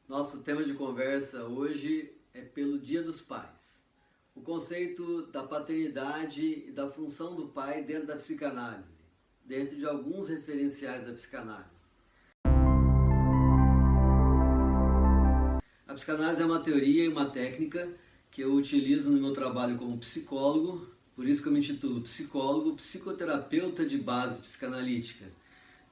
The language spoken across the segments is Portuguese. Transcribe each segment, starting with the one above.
Nosso tema de conversa hoje é pelo Dia dos Pais. O conceito da paternidade e da função do pai dentro da psicanálise, dentro de alguns referenciais da psicanálise. A psicanálise é uma teoria e uma técnica que eu utilizo no meu trabalho como psicólogo, por isso que eu me intitulo psicólogo, psicoterapeuta de base psicanalítica,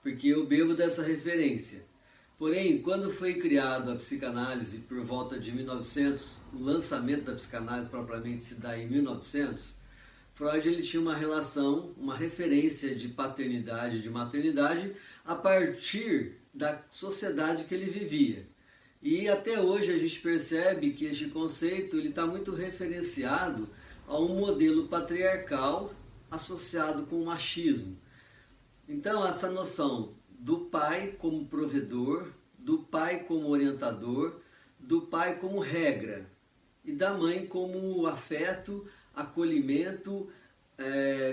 porque eu bebo dessa referência. Porém, quando foi criado a psicanálise por volta de 1900, o lançamento da psicanálise propriamente se dá em 1900, Freud ele tinha uma relação, uma referência de paternidade e de maternidade a partir da sociedade que ele vivia. E até hoje a gente percebe que este conceito está muito referenciado a um modelo patriarcal associado com o machismo. Então, essa noção do pai como provedor, do pai como orientador, do pai como regra e da mãe como afeto, acolhimento,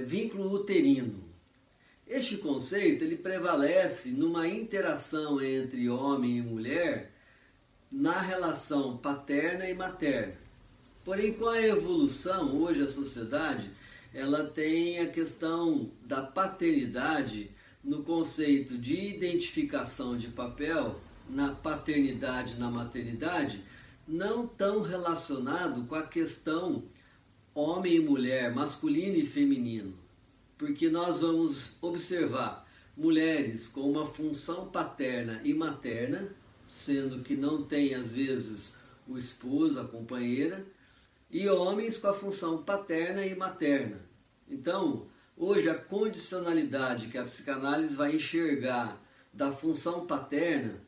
vínculo uterino. Este conceito ele prevalece numa interação entre homem e mulher na relação paterna e materna. Porém, com a evolução, hoje a sociedade ela tem a questão da paternidade no conceito de identificação de papel na paternidade e na maternidade, não tão relacionado com a questão homem e mulher, masculino e feminino. Porque nós vamos observar mulheres com uma função paterna e materna, sendo que não tem às vezes o esposo, a companheira, e homens com a função paterna e materna. Então, hoje a condicionalidade que a psicanálise vai enxergar da função paterna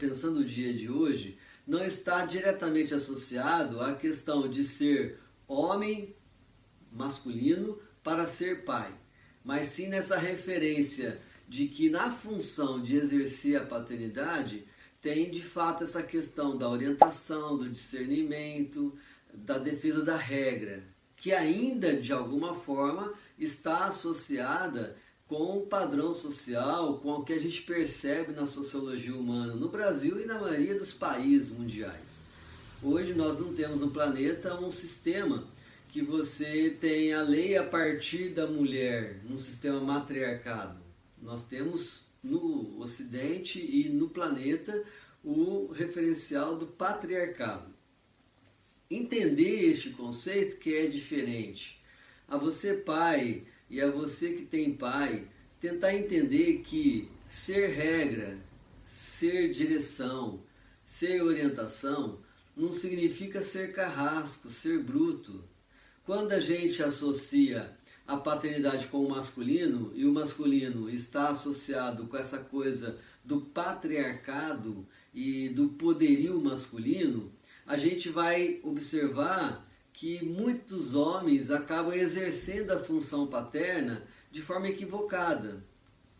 pensando o dia de hoje, não está diretamente associado à questão de ser homem masculino para ser pai, mas sim nessa referência de que na função de exercer a paternidade tem de fato essa questão da orientação, do discernimento, da defesa da regra, que ainda de alguma forma está associada com o padrão social, com o que a gente percebe na sociologia humana no Brasil e na maioria dos países mundiais. Hoje nós não temos no planeta um sistema que você tem a lei a partir da mulher, num sistema matriarcado. Nós temos no Ocidente e no planeta o referencial do patriarcado. Entender este conceito que é diferente. A você pai e a você que tem pai, tentar entender que ser regra, ser direção, ser orientação, não significa ser carrasco, ser bruto. Quando a gente associa a paternidade com o masculino e o masculino está associado com essa coisa do patriarcado e do poderio masculino, a gente vai observar que muitos homens acabam exercendo a função paterna de forma equivocada,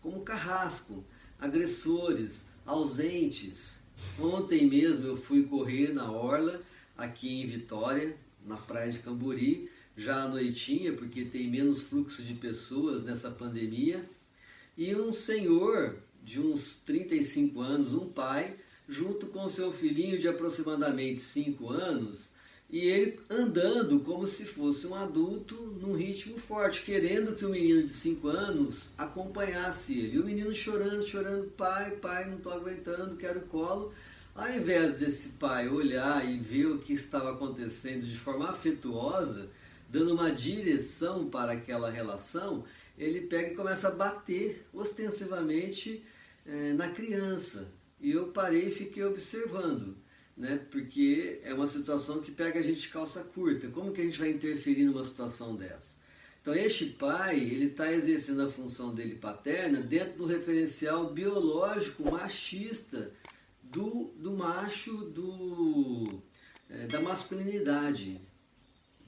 como carrasco, agressores, ausentes. Ontem mesmo eu fui correr na orla, aqui em Vitória, na praia de Cambori, já à noitinha, porque tem menos fluxo de pessoas nessa pandemia, e um senhor de uns 35 anos, um pai, junto com seu filhinho de aproximadamente 5 anos, e ele andando como se fosse um adulto num ritmo forte, querendo que o menino de 5 anos acompanhasse ele. E o menino chorando, pai, não estou aguentando, quero colo. Ao invés desse pai olhar e ver o que estava acontecendo de forma afetuosa, dando uma direção para aquela relação, ele pega e começa a bater ostensivamente na criança. E eu parei e fiquei observando, né? Porque é uma situação que pega a gente de calça curta. Como que a gente vai interferir numa situação dessa? Então este pai, ele está exercendo a função dele paterna dentro do referencial biológico machista do macho, da masculinidade,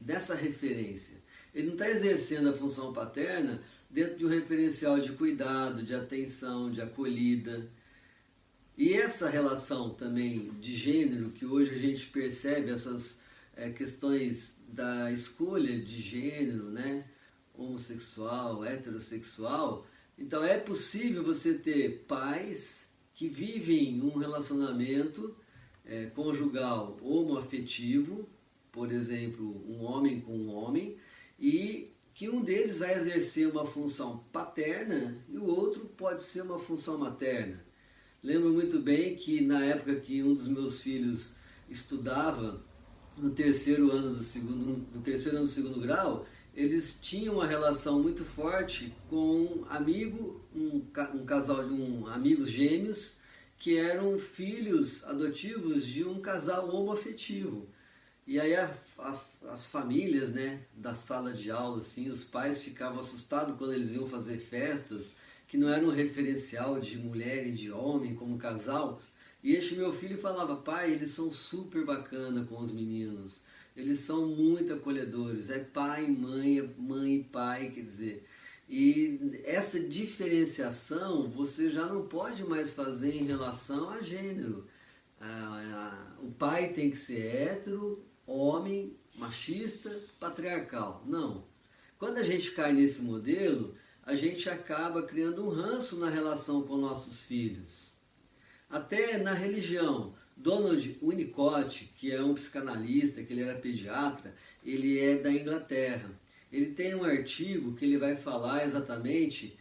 dessa referência. Ele não está exercendo a função paterna dentro de um referencial de cuidado, de atenção, de acolhida. E essa relação também de gênero, que hoje a gente percebe essas questões da escolha de gênero, né? Homossexual, heterossexual. Então é possível você ter pais que vivem um relacionamento conjugal homoafetivo, por exemplo, um homem com um homem, e que um deles vai exercer uma função paterna e o outro pode ser uma função materna. Lembro muito bem que na época que um dos meus filhos estudava no terceiro ano do segundo grau, eles tinham uma relação muito forte com um casal de amigos gêmeos que eram filhos adotivos de um casal homoafetivo. E aí as famílias, né, da sala de aula, assim, os pais ficavam assustados quando eles iam fazer festas que não eram um referencial de mulher e de homem como casal. E este meu filho falava: pai, eles são super bacana com os meninos, eles são muito acolhedores, é pai e mãe, é mãe e pai, quer dizer. E essa diferenciação você já não pode mais fazer em relação a gênero. O pai tem que ser hétero, homem, machista, patriarcal. Não. Quando a gente cai nesse modelo, a gente acaba criando um ranço na relação com nossos filhos. Até na religião, Donald Winnicott, que é um psicanalista, que ele era pediatra, ele é da Inglaterra. Ele tem um artigo que ele vai falar exatamente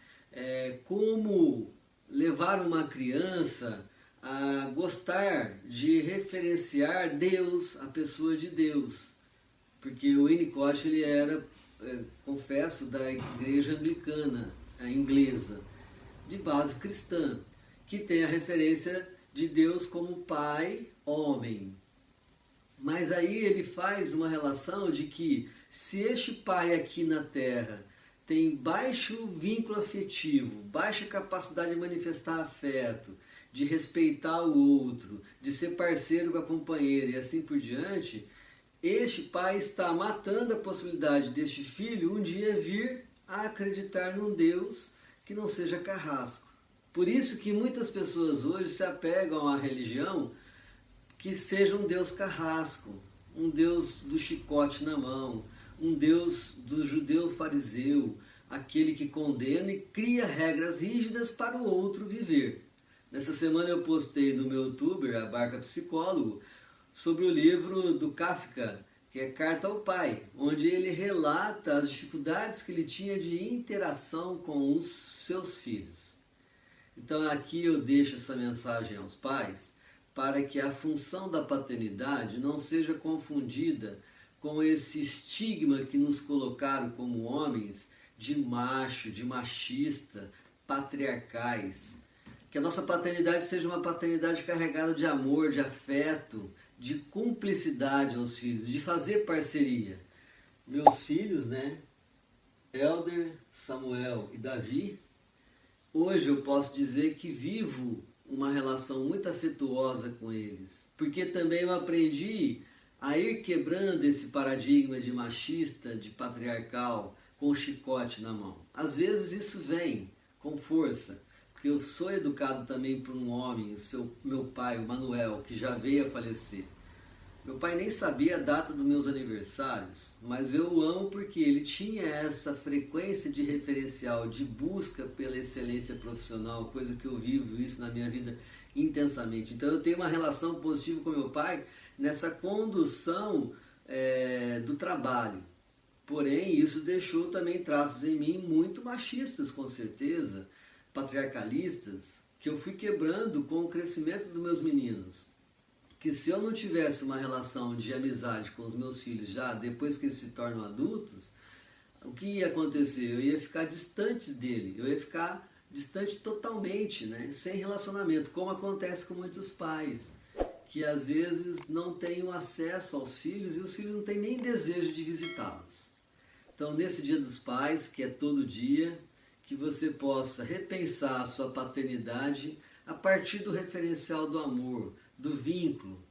como levar uma criança a gostar de referenciar Deus, a pessoa de Deus. Porque o Winnicott ele era, confesso, da igreja anglicana, inglesa, de base cristã, que tem a referência de Deus como pai, homem. Mas aí ele faz uma relação de que se este pai aqui na Terra tem baixo vínculo afetivo, baixa capacidade de manifestar afeto, de respeitar o outro, de ser parceiro com a companheira e assim por diante, este pai está matando a possibilidade deste filho um dia vir a acreditar num Deus que não seja carrasco. Por isso que muitas pessoas hoje se apegam à religião que seja um Deus carrasco, um Deus do chicote na mão, um Deus do judeu fariseu, aquele que condena e cria regras rígidas para o outro viver. Nessa semana eu postei no meu youtuber, a Barca Psicólogo, sobre o livro do Kafka, que é Carta ao Pai, onde ele relata as dificuldades que ele tinha de interação com os seus filhos. Então aqui eu deixo essa mensagem aos pais, para que a função da paternidade não seja confundida com esse estigma que nos colocaram como homens de macho, de machista, patriarcais. Que a nossa paternidade seja uma paternidade carregada de amor, de afeto, de cumplicidade aos filhos, de fazer parceria. Meus filhos, né, Elder, Samuel e Davi, hoje eu posso dizer que vivo uma relação muito afetuosa com eles, porque também eu aprendi a ir quebrando esse paradigma de machista, de patriarcal, com o chicote na mão. Às vezes isso vem com força, porque eu sou educado também por um homem, meu pai, o Manuel, que já veio a falecer. Meu pai nem sabia a data dos meus aniversários, mas eu o amo porque ele tinha essa frequência de referencial, de busca pela excelência profissional, coisa que eu vivo isso na minha vida intensamente. Então eu tenho uma relação positiva com meu pai nessa condução do trabalho. Porém, isso deixou também traços em mim muito machistas, com certeza, patriarcalistas, que eu fui quebrando com o crescimento dos meus meninos. Que se eu não tivesse uma relação de amizade com os meus filhos já depois que eles se tornam adultos, o que ia acontecer? Eu ia ficar distante dele, eu ia ficar distante totalmente, né? Sem relacionamento, como acontece com muitos pais, que às vezes não têm o acesso aos filhos e os filhos não têm nem desejo de visitá-los. Então, nesse Dia dos Pais, que é todo dia, que você possa repensar a sua paternidade a partir do referencial do amor, do vínculo.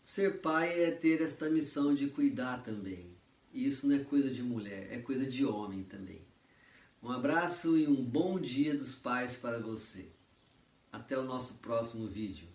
Ser pai é ter esta missão de cuidar também. E isso não é coisa de mulher, é coisa de homem também. Um abraço e um bom Dia dos Pais para você. Até o nosso próximo vídeo.